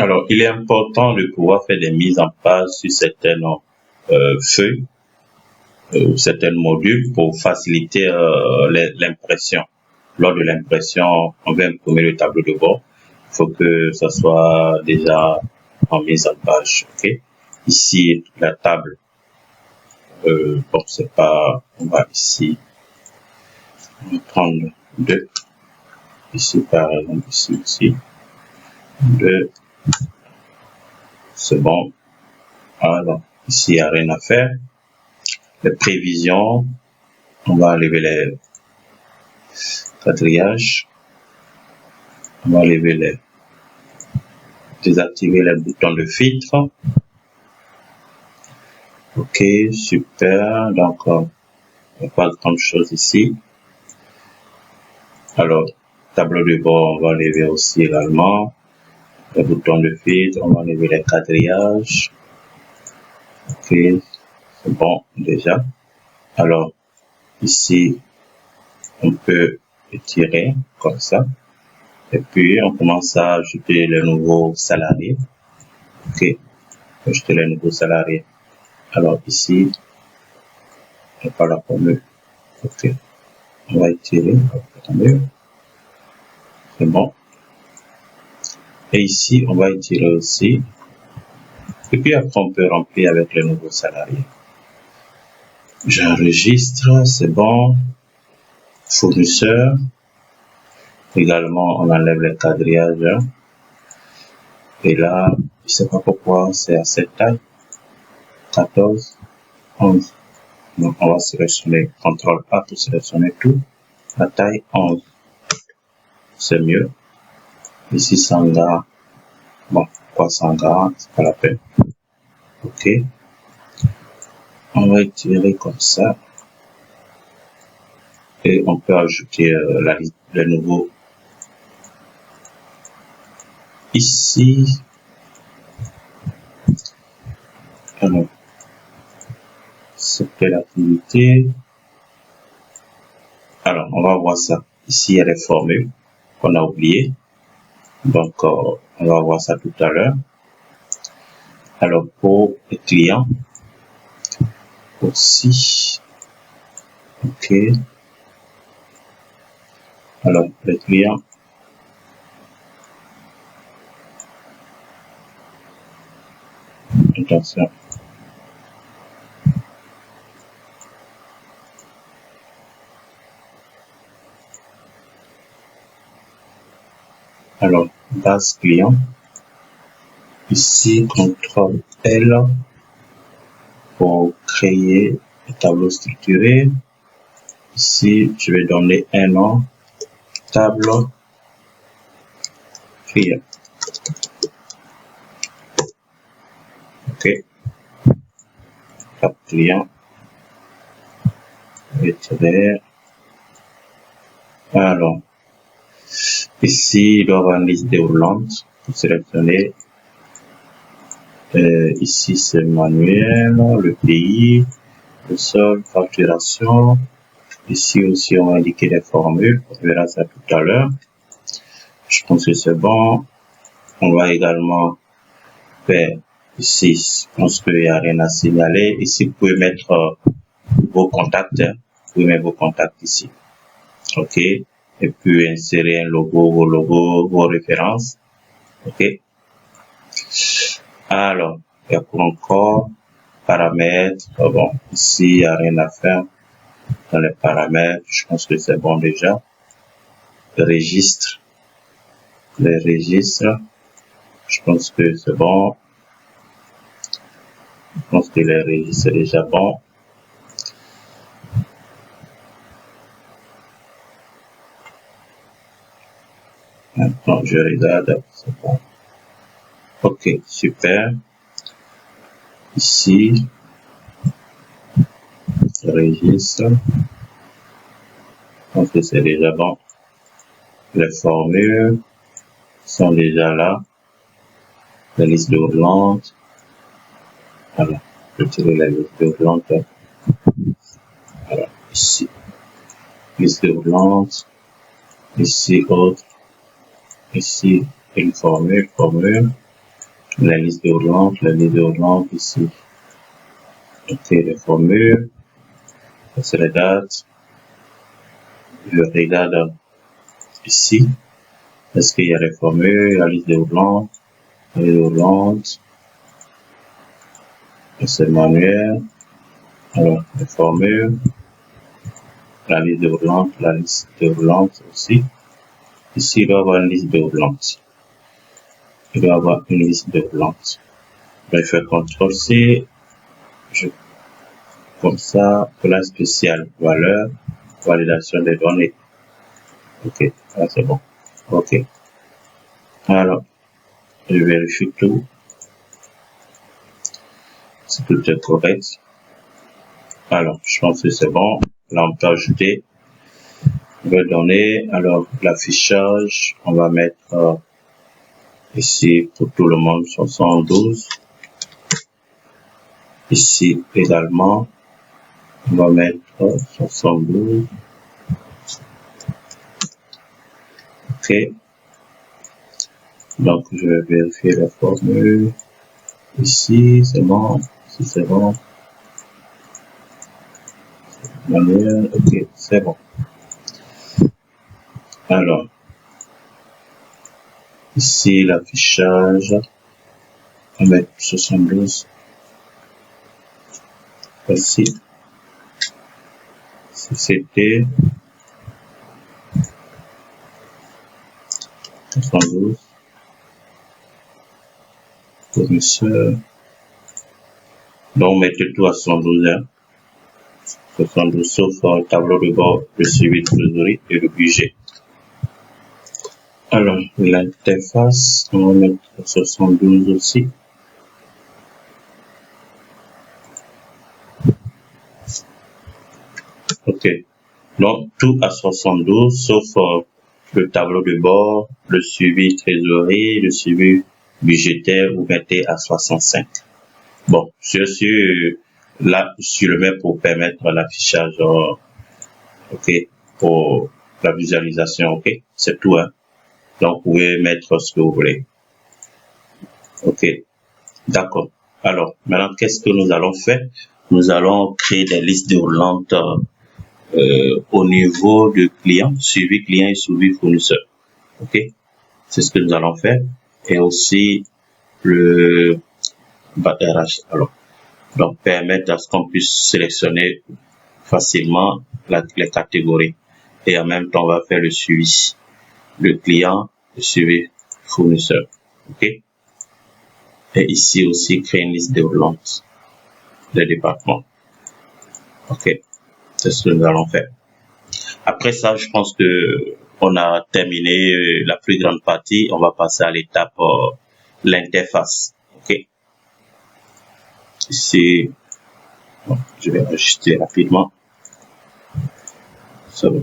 Alors, il est important de pouvoir faire des mises en page sur certaines feuilles, certains modules pour faciliter l'impression. Lors de l'impression, on va imprimer le tableau de bord. Il faut que ça soit déjà en mise en page. Okay? Ici, la table. Bon, c'est pas. On va ici. On va prendre 2. Ici, par exemple, ici. 2. C'est bon. Alors, ici, il n'y a rien à faire. Les prévisions. On va enlever les quadrillages. On va enlever les. Désactiver les boutons de filtre. Ok, super. Donc, il n'y a pas grand chose ici. Alors, tableau de bord, on va enlever aussi également les boutons de filtre. On va enlever les quadrillages. Ok, c'est bon déjà. Alors, ici, on peut étirer comme ça. Et puis, on commence à ajouter les nouveaux salariés. Ok, ajouter les nouveaux salariés. Alors, ici, on pas la formule. Ok, on va étirer. C'est bon. Et ici, on va étirer aussi. Et puis après, on peut remplir avec les nouveaux salariés. J'enregistre, c'est bon. Fournisseur. Également, on enlève les quadrillages. Et là, je ne sais pas pourquoi, c'est à cette taille. 14, 11. Donc, on va sélectionner CTRL A pour sélectionner tout. La taille 11. C'est mieux. Ici, 100 gars. Bon, pourquoi 100 gars? C'est pas la peine. Ok. On va étirer comme ça. Et on peut ajouter la liste de nouveau. Ici. Alors, c'était l'activité. Alors, on va voir ça. Ici, il y a les formules qu'on a oubliées. Donc, on va voir ça tout à l'heure. Alors, pour les clients, aussi. OK. Alors, les clients. Attention. Alors, base client. Ici, CTRL L pour créer un tableau structuré. Ici, je vais donner un nom. Tableau client. OK. Tab client. Retirer. Alors, ici, il doit y avoir une liste déroulante pour sélectionner. Ici, c'est manuel, le pays, le sol, facturation. Ici aussi, on va indiquer les formules. On verra ça tout à l'heure. Je pense que c'est bon. On va également faire ici. Je pense qu'il n'y a rien à signaler. Ici, vous pouvez mettre vos contacts. Vous pouvez mettre vos contacts ici. OK. Et puis insérer un logo, vos logos, vos références. OK. Alors, il y a pour encore paramètres. Bon, ici, il n'y a rien à faire dans les paramètres. Je pense que c'est bon déjà. Registre. Les registres. Je pense que c'est bon. Je pense que les registres, c'est déjà bon. Maintenant, je regarde. C'est bon. OK, super. Ici, registre. Je pense que c'est déjà bon. Les formules sont déjà là. La liste déroulante. Voilà. Je vais tirer la liste déroulante. Voilà. Ici. Liste déroulante. Ici, autre. Ici, une formule. la liste déroulante ici. Ok, les formules, c'est les dates. Je regarde ici. Est-ce qu'il y a les formules, la liste déroulante, c'est manuel. Alors, les formules, la liste déroulante aussi. Ici, il doit y avoir une liste déroulante. Je vais faire CTRL-C. Comme ça, classe spéciale, valeur, validation des données. Ok, là c'est bon. Ok. Alors, je vérifie tout. Si tout est correct. Alors, je pense que c'est bon. Là, on peut ajouter. On va donner. Alors, l'affichage, on va mettre ici pour tout le monde 72. Ici également, on va mettre 72. Ok. Donc, je vais vérifier la formule. Ici, c'est bon. Ici, c'est bon. Manuel, ok, c'est bon. Alors, ici, l'affichage, on va mettre 72. Voici. C'était 72. Fournisseur. Donc, mettez tout à 72, hein. 72 sauf tableau de bord, le suivi de trésorerie et le budget. Alors, l'interface, on va mettre 72 aussi. Ok. Donc, tout à 72 sauf le tableau de bord, le suivi trésorerie, le suivi budgétaire, vous mettez à 65. Bon, je suis là sur le mets pour permettre l'affichage, ok, pour la visualisation, ok, c'est tout, hein. Donc, vous pouvez mettre ce que vous voulez. Ok, d'accord. Alors, maintenant, qu'est-ce que nous allons faire? Nous allons créer des listes déroulantes au niveau de client, suivi client et suivi fournisseur. Ok, c'est ce que nous allons faire. Et aussi le RH. Alors, donc permettre à ce qu'on puisse sélectionner facilement les catégories. Et en même temps, on va faire le suivi. Le client, le suivi fournisseur. Ok. Et ici aussi, créer une liste déroulante des départements. Ok. C'est ce que nous allons faire. Après ça, je pense que on a terminé la plus grande partie. On va passer à l'étape l'interface. Ok. Ici, bon, je vais ajuster rapidement. Ça va.